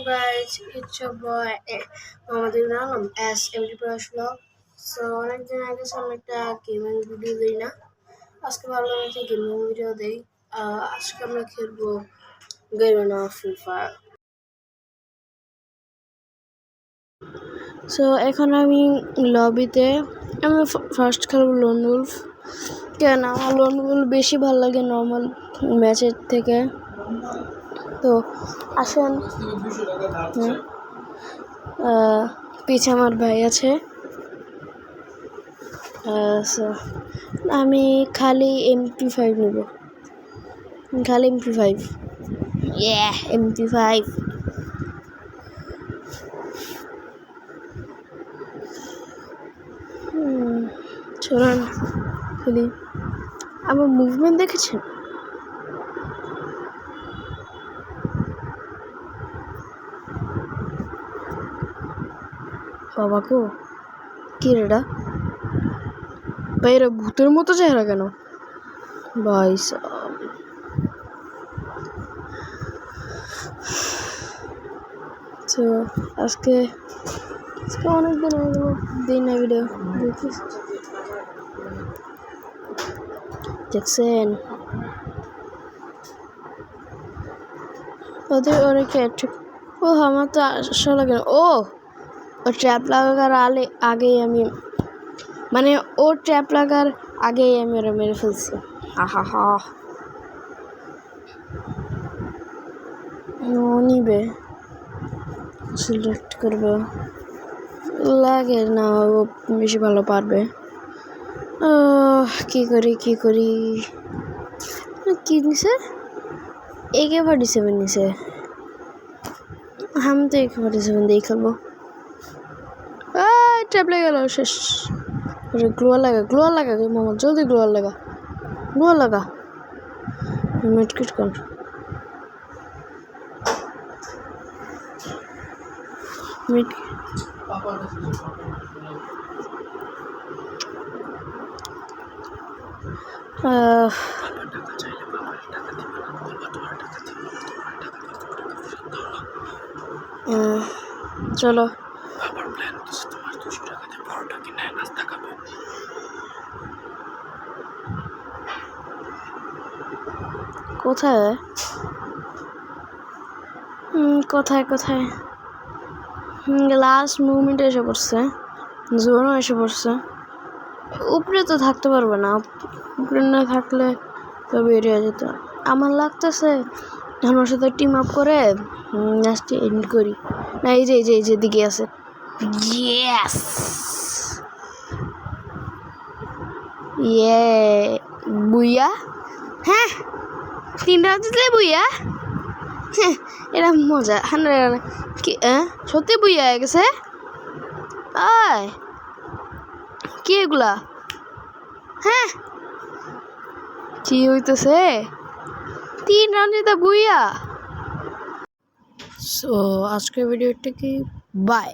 guys, it's your boy Mohammad Imran as MD Brush Vlog. So অনেকদিন আগে আমি একটা গেমিং ভিডিও দিই না, আজকে ভাবলাম একটা গেমিং ভিডিও দেই। আজকে আমরা খেলবো গেরোনা ফ্রি ফায়ার। সো এখন আমি লবিতে আমি ফার্স্ট খেলবো লোন উলফ। কেন আমার লোন উলফ বেশি ভালো লাগে নর্মাল ম্যাচের থেকে। তো আসেন, পিছে আমার ভাই আছে। আমি খালি MP5 নেব, খালি MP5। MP5 চলুন খেলি। আমার মুভমেন্ট দেখেছেন? বাবা গো, কি রেডা ভাই, এরা ভূতের মতো চেহারা কেন ভাই? তো আজকে অনেকদিন আগে দিই না ভিডিও দেখছেন। ওদের অনেকে ও আমার তো আসা লাগে না। ও ট্র্যাপ লাগার আগেই আমি ও ট্র্যাপ লাগার আগেই আমি ওরা মেরে ফেলছি। হা ও নিবে, সিলেক্ট করবে লাগে না, ও বেশি ভালো পারবে। কি করি কি নিছে? AK-47 নিছে। আমি তো AK-47 দিয়ে খেলবো। ট্র্যাপ লেগে গেল, শেষ। গ্লোয়ার লাগা মামা, জলদি গ্লোয়ার লাগা। মেডকিট কর। চলো কোথায় লাস্ট মুভমেন্টে এসে পড়ছে, জোনও এসে পড়ছে। উপরে তো থাকতে পারবে না, উপরে না থাকলে তো বেরিয়ে যেত। আমার লাগতেছে আমার সাথে টিম আপ করে ম্যাচটি এন্ড করি না। এই যে দিকে আছে। ইয়েস, বুইয়া। হ্যাঁ, 3 রাউন্ড জিতলে বুইয়া। এটা মজা। কি সত্যি বুইয়া হয়ে গেছে? কি এগুলা? হ্যাঁ, কি হইতেছে? 3 রাউন্ড জিতা বুইয়া। সো আজকের ভিডিওটা কি, বাই।